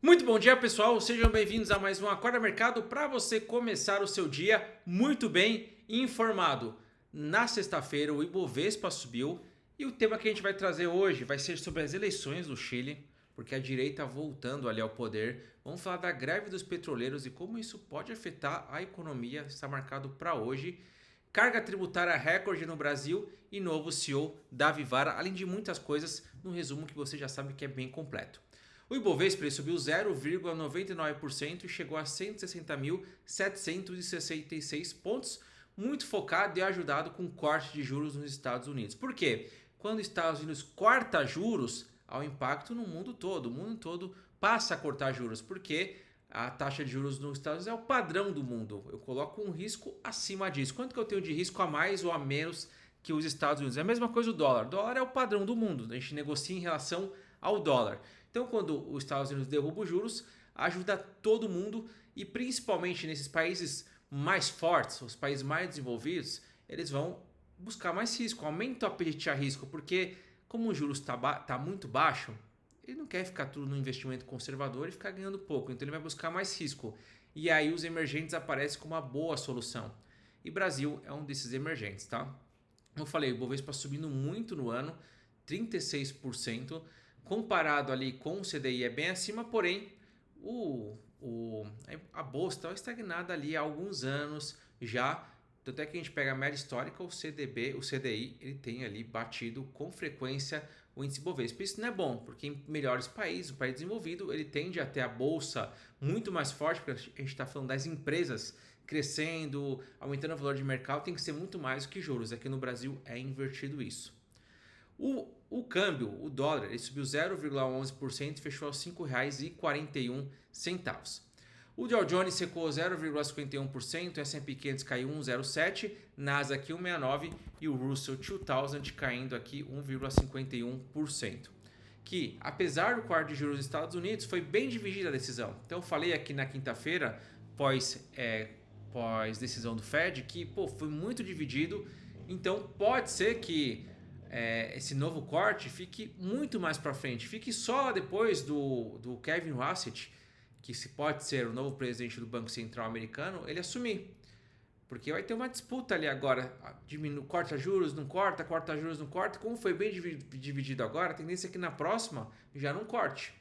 Muito bom dia, pessoal. Sejam bem-vindos a mais um Acorda Mercado para você começar o seu dia muito bem informado. Na sexta-feira, o Ibovespa subiu e o tema que a gente vai trazer hoje vai ser sobre as eleições do Chile, porque a direita voltando ali ao poder. Vamos falar da greve dos petroleiros e como isso pode afetar a economia. Está marcado para hoje. Carga tributária recorde no Brasil e novo CEO da Vivara, além de muitas coisas, no resumo que você já sabe que é bem completo. O Ibovespa subiu 0,99% e chegou a 160.766 pontos, muito focado e ajudado com o corte de juros nos Estados Unidos. Por quê? Quando os Estados Unidos corta juros, há um impacto no mundo todo. O mundo todo passa a cortar juros, porque a taxa de juros nos Estados Unidos é o padrão do mundo. Eu coloco um risco acima disso. Quanto que eu tenho de risco a mais ou a menos que os Estados Unidos? É a mesma coisa o dólar. O dólar é o padrão do mundo. A gente negocia em relação ao dólar. Então, quando os Estados Unidos derrubam os juros, ajuda todo mundo e principalmente nesses países mais fortes, os países mais desenvolvidos, eles vão buscar mais risco, aumenta o apetite a risco, porque como o juros está muito baixo, ele não quer ficar tudo no investimento conservador e ficar ganhando pouco, então ele vai buscar mais risco. E aí os emergentes aparecem como uma boa solução. E Brasil é um desses emergentes, tá? Como eu falei, o Bovespa subindo muito no ano, 36%, comparado ali com o CDI é bem acima, porém a bolsa está estagnada ali há alguns anos já. Tanto é que a gente pega a média histórica, o CDI, ele tem ali batido com frequência o índice Bovespa. Isso não é bom, porque em melhores países, o país desenvolvido, ele tende a ter a bolsa muito mais forte, porque a gente está falando das empresas crescendo, aumentando o valor de mercado, tem que ser muito mais do que juros. Aqui no Brasil é invertido isso. O câmbio, o dólar, ele subiu 0,11% e fechou aos R$ 5,41. O Dow Jones secou 0,51%, o S&P 500 caiu 1,07%, Nasdaq 1,69% e o Russell 2000 caindo aqui 1,51%. Que, apesar do corte de juros dos Estados Unidos, foi bem dividida a decisão. Então, eu falei aqui na quinta-feira, pós decisão do Fed, que foi muito dividido. Então, pode ser que esse novo corte fique muito mais para frente, fique só depois do Kevin Hassett, que se pode ser o novo presidente do Banco Central americano, ele assumir. Porque vai ter uma disputa ali agora, corta juros, não corta, corta juros, não corta. Como foi bem dividido agora, a tendência é que na próxima já não corte.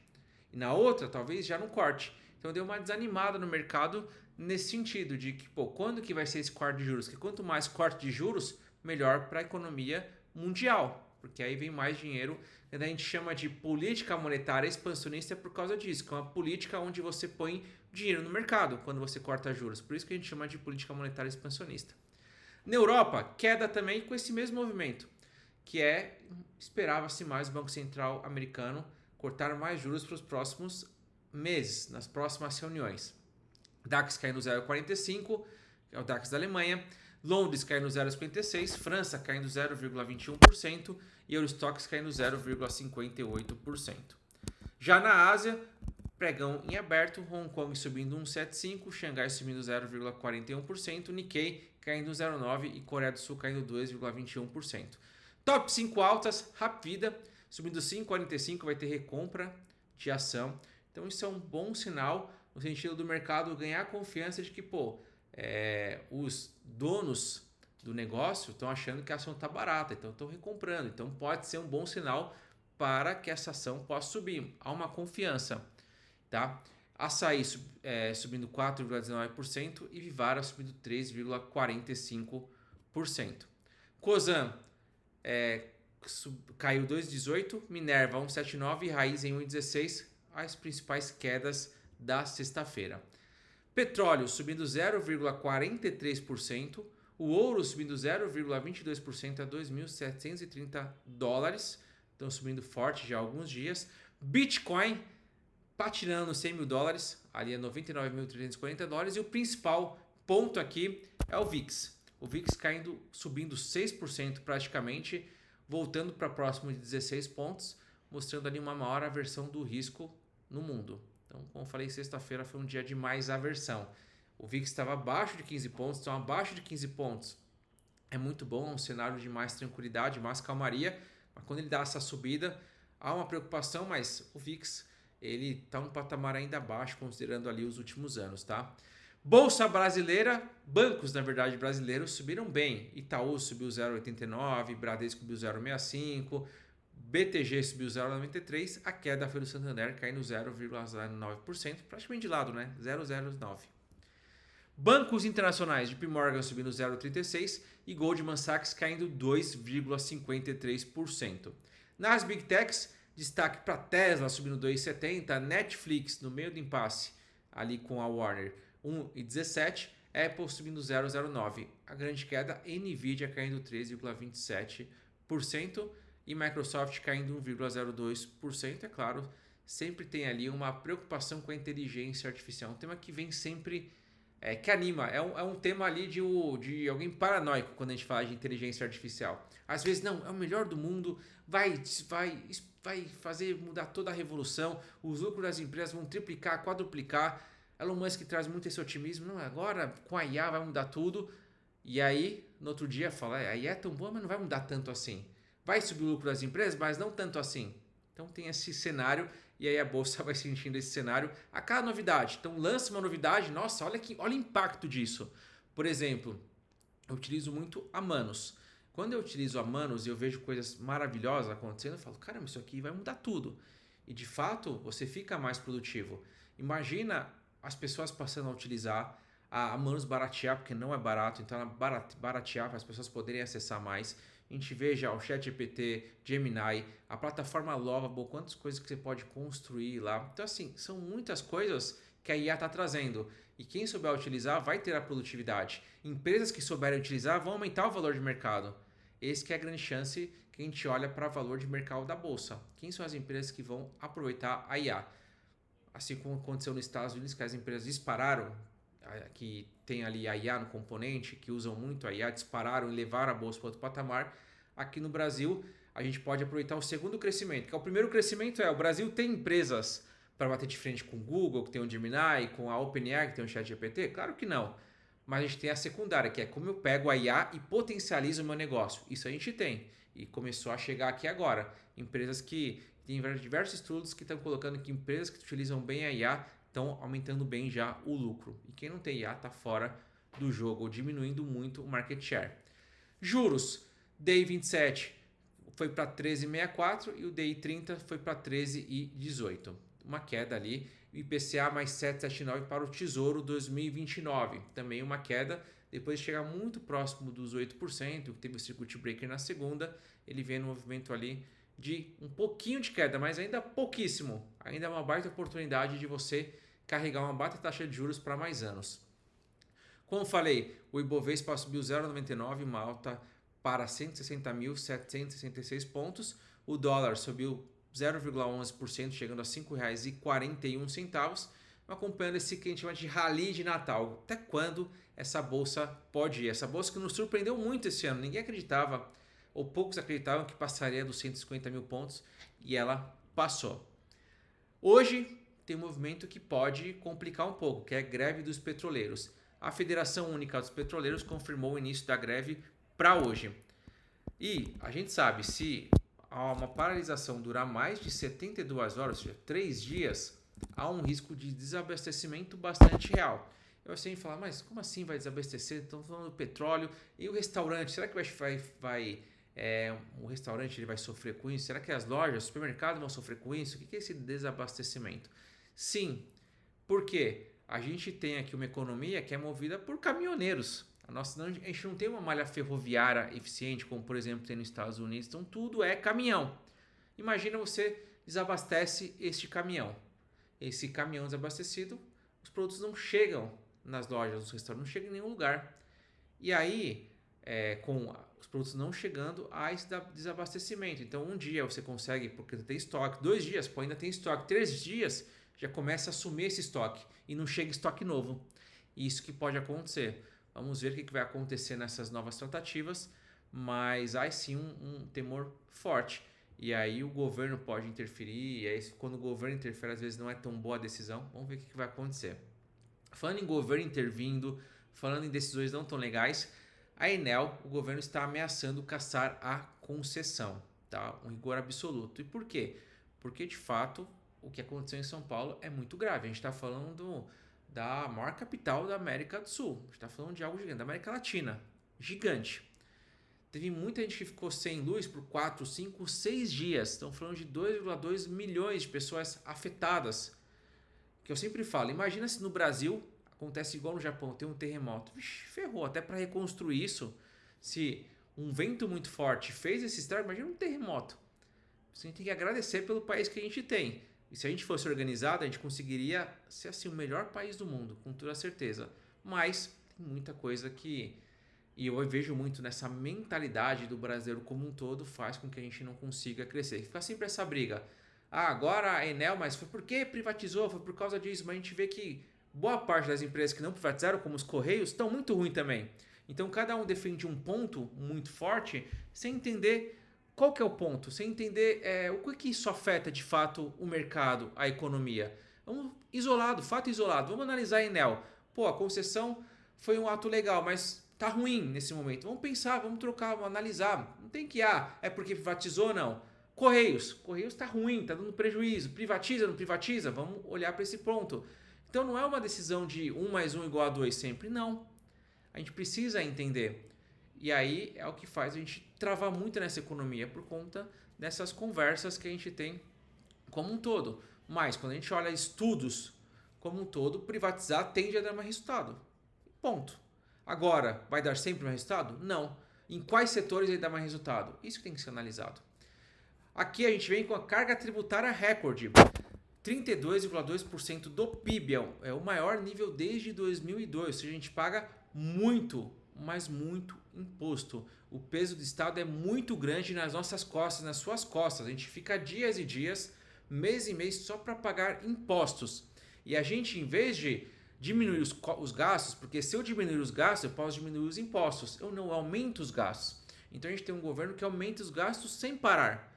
E na outra, talvez já não corte. Então deu uma desanimada no mercado nesse sentido, de que quando que vai ser esse corte de juros? Que quanto mais corte de juros, melhor para a economia mundial, porque aí vem mais dinheiro. A gente chama de política monetária expansionista por causa disso, que é uma política onde você põe dinheiro no mercado quando você corta juros. Por isso que a gente chama de política monetária expansionista. Na Europa, queda também com esse mesmo movimento, que esperava-se mais o Banco Central americano cortar mais juros para os próximos meses, nas próximas reuniões. DAX caindo 0,45, que é o DAX da Alemanha. Londres caindo 0,56%, França caindo 0,21% e Eurostoxx caindo 0,58%. Já na Ásia, pregão em aberto, Hong Kong subindo 1,75%, Xangai subindo 0,41%, Nikkei caindo 0,9% e Coreia do Sul caindo 2,21%. Top 5 altas, Hapvida subindo 5,45%, vai ter recompra de ação. Então isso é um bom sinal no sentido do mercado ganhar confiança de que, os donos do negócio estão achando que a ação está barata, então estão recomprando. Então pode ser um bom sinal para que essa ação possa subir. Há uma confiança. Tá? Açaí subindo 4,19% e Vivara subindo 3,45%. Cosan caiu 2,18%, Minerva 1,79% e Raiz em 1,16%, as principais quedas da sexta-feira. Petróleo subindo 0,43%, o ouro subindo 0,22% a $2.730, estão subindo forte já há alguns dias. Bitcoin patinando nos $100.000, ali a $99.340, e o principal ponto aqui é o VIX. O VIX subindo 6% praticamente, voltando para próximo de 16 pontos, mostrando ali uma maior aversão do risco no mundo. Então, como eu falei, sexta-feira foi um dia de mais aversão. O VIX estava abaixo de 15 pontos, então abaixo de 15 pontos é muito bom, um cenário de mais tranquilidade, mais calmaria, mas quando ele dá essa subida, há uma preocupação, mas o VIX ele está um patamar ainda baixo, considerando ali os últimos anos, tá? Bolsa brasileira, bancos, na verdade, brasileiros subiram bem. Itaú subiu 0,89, Bradesco subiu 0,65, BTG subiu 0,93, a queda foi do Santander, caindo 0,09%, praticamente de lado, né? 0,09. Bancos internacionais, JP Morgan subindo 0,36 e Goldman Sachs caindo 2,53%. Nas Big Techs, destaque para Tesla subindo 2,70, Netflix no meio do impasse ali com a Warner 1,17, Apple subindo 0,09. A grande queda, Nvidia caindo 3,27% e Microsoft caindo 1,02%. É claro, sempre tem ali uma preocupação com a inteligência artificial, um tema que vem sempre... que anima, é um tema ali de alguém paranoico quando a gente fala de inteligência artificial. Às vezes, não, é o melhor do mundo, vai fazer mudar toda a revolução, os lucros das empresas vão triplicar, quadruplicar. Elon Musk traz muito esse otimismo, não, agora com a IA vai mudar tudo. E aí, no outro dia, fala, a IA é tão boa, mas não vai mudar tanto assim. Vai subir o lucro das empresas, mas não tanto assim. Então tem esse cenário e aí a bolsa vai sentindo esse cenário a cada novidade. Então lança uma novidade, nossa, olha o impacto disso. Por exemplo, eu utilizo muito a Manos. Quando eu utilizo a Manos e eu vejo coisas maravilhosas acontecendo, eu falo, caramba, isso aqui vai mudar tudo. E de fato, você fica mais produtivo. Imagina as pessoas passando a utilizar a Manos baratear, porque não é barato, então ela baratear para as pessoas poderem acessar mais. A gente vê já o ChatGPT, Gemini, a plataforma Lovable, quantas coisas que você pode construir lá. Então, assim, são muitas coisas que a IA está trazendo. E quem souber utilizar vai ter a produtividade. Empresas que souberem utilizar vão aumentar o valor de mercado. Esse que é a grande chance que a gente olha para o valor de mercado da bolsa. Quem são as empresas que vão aproveitar a IA? Assim como aconteceu nos Estados Unidos, que as empresas dispararam, que tem ali a IA no componente, que usam muito a IA, dispararam e levaram a bolsa para outro patamar. Aqui no Brasil, a gente pode aproveitar o segundo crescimento, que é o primeiro crescimento o Brasil tem empresas para bater de frente com o Google, que tem o Gemini, com a OpenAI, que tem o ChatGPT? Claro que não. Mas a gente tem a secundária, que é como eu pego a IA e potencializo o meu negócio. Isso a gente tem. E começou a chegar aqui agora. Empresas que tem diversos estudos que estão colocando que empresas que utilizam bem a IA estão aumentando bem já o lucro. E quem não tem IA está fora do jogo, diminuindo muito o market share. Juros, DI 27 foi para 13,64 e o DI 30 foi para 13,18. Uma queda ali. IPCA mais 7,79 para o Tesouro 2029. Também uma queda. Depois de chegar muito próximo dos 8%, que teve o circuit breaker na segunda, ele vem no movimento ali de um pouquinho de queda, mas ainda pouquíssimo. Ainda é uma baita oportunidade de você carregar uma baita taxa de juros para mais anos. Como falei, o Ibovespa subiu 0,99, uma alta para 160.766 pontos. O dólar subiu 0,11%, chegando a R$ 5,41. Acompanhando esse que a gente chama de rally de Natal. Até quando essa bolsa pode ir? Essa bolsa que nos surpreendeu muito esse ano. Ninguém acreditava, ou poucos acreditavam que passaria dos 150 mil pontos e ela passou. Hoje tem um movimento que pode complicar um pouco, que é a greve dos petroleiros. A Federação Única dos Petroleiros confirmou o início da greve para hoje. E a gente sabe, se uma paralisação durar mais de 72 horas, ou seja, 3 dias, há um risco de desabastecimento bastante real. Eu sempre falo, mas como assim vai desabastecer? Estamos falando do petróleo e o restaurante, será que o restaurante ele vai sofrer com isso? Será que as lojas, os supermercados vão sofrer com isso? O que é esse desabastecimento? Sim, porque a gente tem aqui uma economia que é movida por caminhoneiros. A gente não tem uma malha ferroviária eficiente, como por exemplo tem nos Estados Unidos, então tudo é caminhão. Imagina você desabastece este caminhão. Esse caminhão desabastecido, os produtos não chegam nas lojas, nos restaurantes, não chegam em nenhum lugar. E aí, com os produtos não chegando, há esse desabastecimento. Então, um dia você consegue, porque tem estoque, 2 dias, pô, ainda tem estoque, 3 dias, já começa a sumir esse estoque e não chega estoque novo. Isso que pode acontecer. Vamos ver o que vai acontecer nessas novas tratativas, mas há sim um temor forte. E aí o governo pode interferir, e aí quando o governo interfere, às vezes não é tão boa a decisão. Vamos ver o que vai acontecer. Falando em governo intervindo, falando em decisões não tão legais, a Enel, o governo está ameaçando cassar a concessão, tá? Um rigor absoluto. E por quê? Porque de fato o que aconteceu em São Paulo é muito grave. A gente está falando da maior capital da América do Sul. A gente está falando de algo gigante, da América Latina. Gigante. Teve muita gente que ficou sem luz por 4, 5, 6 dias. Estão falando de 2,2 milhões de pessoas afetadas. Que eu sempre falo, imagina se no Brasil acontece igual no Japão, tem um terremoto. Vixe, ferrou, até para reconstruir isso. Se um vento muito forte fez esse estrago, imagina um terremoto. A gente tem que agradecer pelo país que a gente tem. E se a gente fosse organizado, a gente conseguiria ser assim, o melhor país do mundo, com toda certeza. Mas tem muita coisa que... E eu vejo muito nessa mentalidade do brasileiro como um todo, faz com que a gente não consiga crescer. Fica sempre essa briga. Ah, agora a Enel, mas foi por que privatizou? Foi por causa disso. Mas a gente vê que boa parte das empresas que não privatizaram, como os Correios, estão muito ruins também. Então cada um defende um ponto muito forte sem entender qual que é o ponto, sem entender o que isso afeta de fato o mercado, a economia. Vamos isolado, fato isolado. Vamos analisar a Enel. Pô, a concessão foi um ato legal, mas tá ruim nesse momento. Vamos pensar, vamos trocar, vamos analisar. Não tem que, é porque privatizou ou não. Correios tá ruim, tá dando prejuízo. Privatiza, não privatiza? Vamos olhar para esse ponto. Então não é uma decisão de 1 mais 1 igual a 2 sempre, não. A gente precisa entender. E aí é o que faz a gente travar muito nessa economia por conta dessas conversas que a gente tem como um todo. Mas quando a gente olha estudos como um todo, privatizar tende a dar mais resultado. Ponto. Agora, vai dar sempre mais resultado? Não. Em quais setores ele dá mais resultado? Isso que tem que ser analisado. Aqui a gente vem com a carga tributária recorde. 32,2% do PIB é o maior nível desde 2002. Ou seja, a gente paga muito, mas muito imposto. O peso do Estado é muito grande nas nossas costas, nas suas costas. A gente fica dias e dias, mês e mês só para pagar impostos. E a gente, em vez de diminuir os gastos, porque se eu diminuir os gastos, eu posso diminuir os impostos. Eu não aumento os gastos. Então a gente tem um governo que aumenta os gastos sem parar,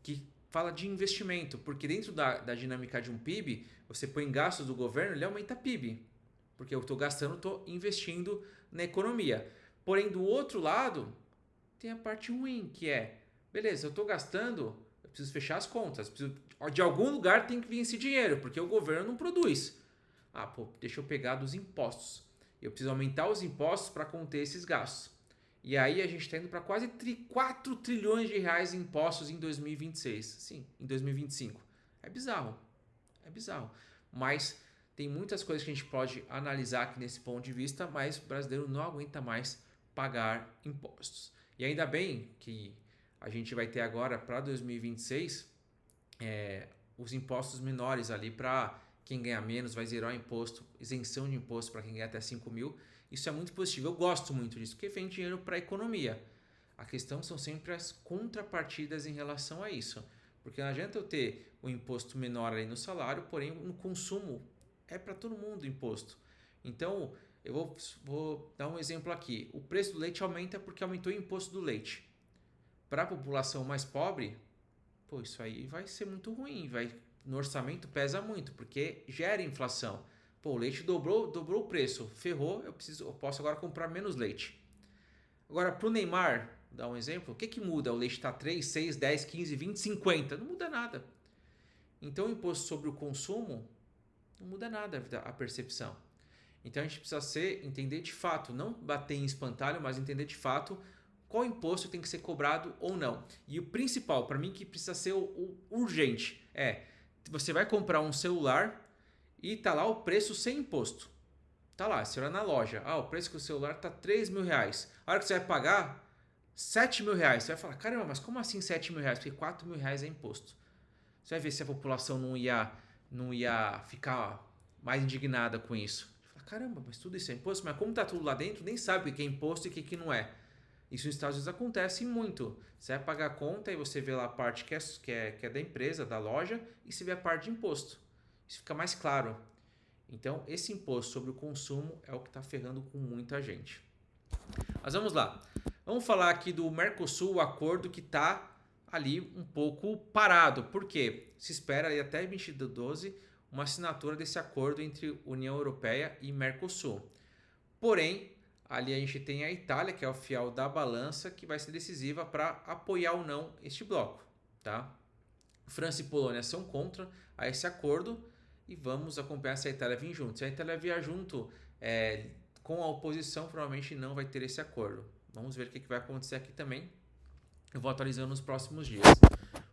que fala de investimento, porque dentro da dinâmica de um PIB, você põe gastos do governo, ele aumenta PIB, porque eu estou gastando, estou investindo na economia. Porém, do outro lado, tem a parte ruim, que é, beleza, eu estou gastando, eu preciso fechar as contas, de algum lugar tem que vir esse dinheiro, porque o governo não produz. Deixa eu pegar dos impostos. Eu preciso aumentar os impostos para conter esses gastos. E aí a gente está indo para quase 4 trilhões de reais em impostos em 2026. Sim, em 2025. É bizarro. É bizarro. Mas tem muitas coisas que a gente pode analisar aqui nesse ponto de vista, mas o brasileiro não aguenta mais pagar impostos. E ainda bem que a gente vai ter agora para 2026 os impostos menores ali para quem ganha menos, vai zerar o imposto, isenção de imposto para quem ganha até 5 mil. Isso é muito positivo. Eu gosto muito disso, porque vem dinheiro para a economia. A questão são sempre as contrapartidas em relação a isso. Porque não adianta eu ter um imposto menor ali no salário, porém no consumo é para todo mundo o imposto. Então, eu vou dar um exemplo aqui. O preço do leite aumenta porque aumentou o imposto do leite. Para a população mais pobre, isso aí vai ser muito ruim, no orçamento pesa muito, porque gera inflação. O leite dobrou o preço, ferrou, eu posso agora comprar menos leite. Agora, para o Neymar, dar um exemplo, o que muda? O leite está 3, 6, 10, 15, 20, 50, não muda nada. Então, o imposto sobre o consumo não muda nada a percepção. Então, a gente precisa entender de fato, não bater em espantalho, mas entender de fato qual imposto tem que ser cobrado ou não. E o principal, para mim, que precisa ser o urgente, você vai comprar um celular e tá lá o preço sem imposto. Tá lá, você olha na loja. O preço do celular tá 3 mil reais. A hora que você vai pagar, 7 mil reais. Você vai falar, caramba, mas como assim 7 mil reais? Porque 4 mil reais é imposto. Você vai ver se a população não ia ficar mais indignada com isso. Você fala, caramba, mas tudo isso é imposto? Mas como tá tudo lá dentro, nem sabe o que é imposto e o que não é. Isso nos Estados Unidos acontece muito. Você vai pagar a conta e você vê lá a parte que é da empresa, da loja, e você vê a parte de imposto. Isso fica mais claro. Então, esse imposto sobre o consumo é o que está ferrando com muita gente. Mas vamos lá. Vamos falar aqui do Mercosul, o acordo que está ali um pouco parado. Por quê? Se espera ali até 2012 uma assinatura desse acordo entre União Europeia e Mercosul. Porém, ali a gente tem a Itália, que é o fiel da balança, que vai ser decisiva para apoiar ou não este bloco. Tá? França e Polônia são contra a esse acordo e vamos acompanhar se a Itália vir junto. Se a Itália vier junto com a oposição, provavelmente não vai ter esse acordo. Vamos ver o que vai acontecer aqui também. Eu vou atualizando nos próximos dias.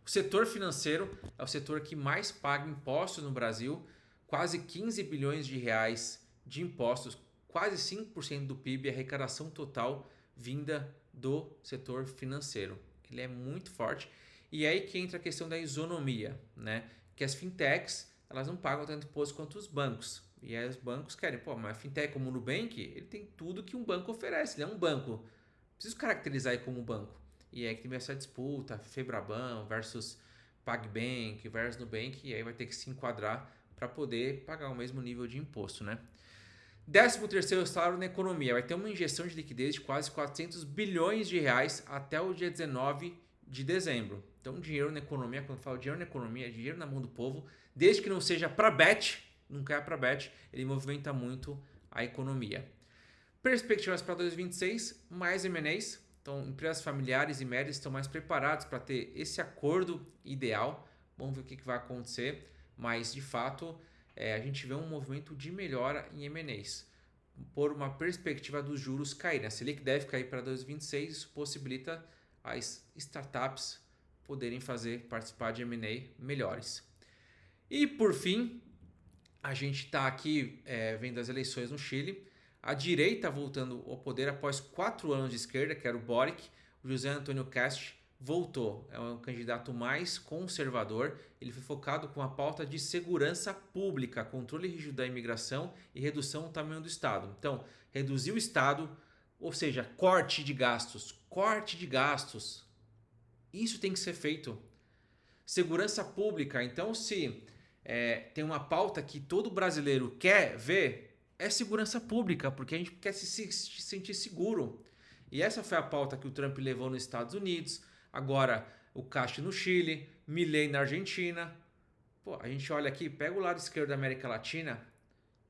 O setor financeiro é o setor que mais paga impostos no Brasil, quase 15 bilhões de reais de impostos, quase 5% do PIB, arrecadação total vinda do setor financeiro. Ele é muito forte. E é aí que entra a questão da isonomia, né? Que as fintechs, elas não pagam tanto imposto quanto os bancos. E aí os bancos querem, mas a fintech como o Nubank, ele tem tudo que um banco oferece, ele é um banco. Preciso caracterizar ele como um banco. E aí que tem essa disputa, Febraban versus PagBank versus Nubank, e aí vai ter que se enquadrar para poder pagar o mesmo nível de imposto, né? 13º salário na economia, vai ter uma injeção de liquidez de quase 400 bilhões de reais até o dia 19 de dezembro. Então, dinheiro na economia, quando eu falo dinheiro na economia, é dinheiro na mão do povo, desde que não seja para bet, nunca é para bet, ele movimenta muito a economia. Perspectivas para 2026, mais M&As. Então, empresas familiares e médias estão mais preparadas para ter esse acordo ideal. Vamos ver o que vai acontecer, mas de fato a gente vê um movimento de melhora em M&As por uma perspectiva dos juros caírem. A Selic deve cair para 2026, isso possibilita as startups poderem participar de M&A melhores. E por fim, a gente está aqui vendo as eleições no Chile. A direita voltando ao poder após 4 anos de esquerda, que era o Boric. O José Antônio Kast voltou, é um candidato mais conservador. Ele foi focado com a pauta de segurança pública, controle rígido da imigração e redução do tamanho do Estado. Então, reduzir o Estado, ou seja, corte de gastos. Isso tem que ser feito. Segurança pública, então se tem uma pauta que todo brasileiro quer ver, é segurança pública, porque a gente quer se sentir seguro. E essa foi a pauta que o Trump levou nos Estados Unidos, agora o Kast no Chile, Milei na Argentina. A gente olha aqui, pega o lado esquerdo da América Latina,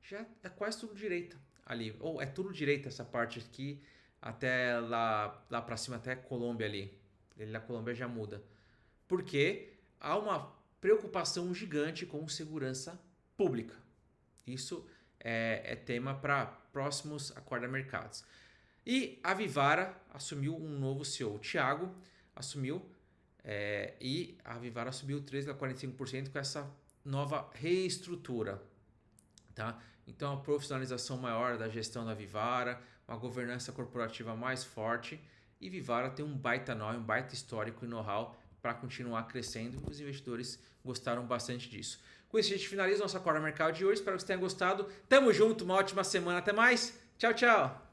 já é quase tudo direita ali. Ou é tudo direita essa parte aqui, até lá para cima, até Colômbia ali. Na Colômbia já muda. Porque há uma preocupação gigante com segurança pública. Isso é tema para próximos acorda mercados. E a Vivara assumiu um novo CEO. O Thiago assumiu e a Vivara subiu 13,45% com essa nova reestrutura. Tá? Então, a profissionalização maior da gestão da Vivara, uma governança corporativa mais forte. E Vivara tem um baita nome, um baita histórico e know-how para continuar crescendo. Os investidores gostaram bastante disso. Com isso, a gente finaliza nossa Acorda Mercado de hoje. Espero que vocês tenham gostado. Tamo junto, uma ótima semana. Até mais. Tchau, tchau.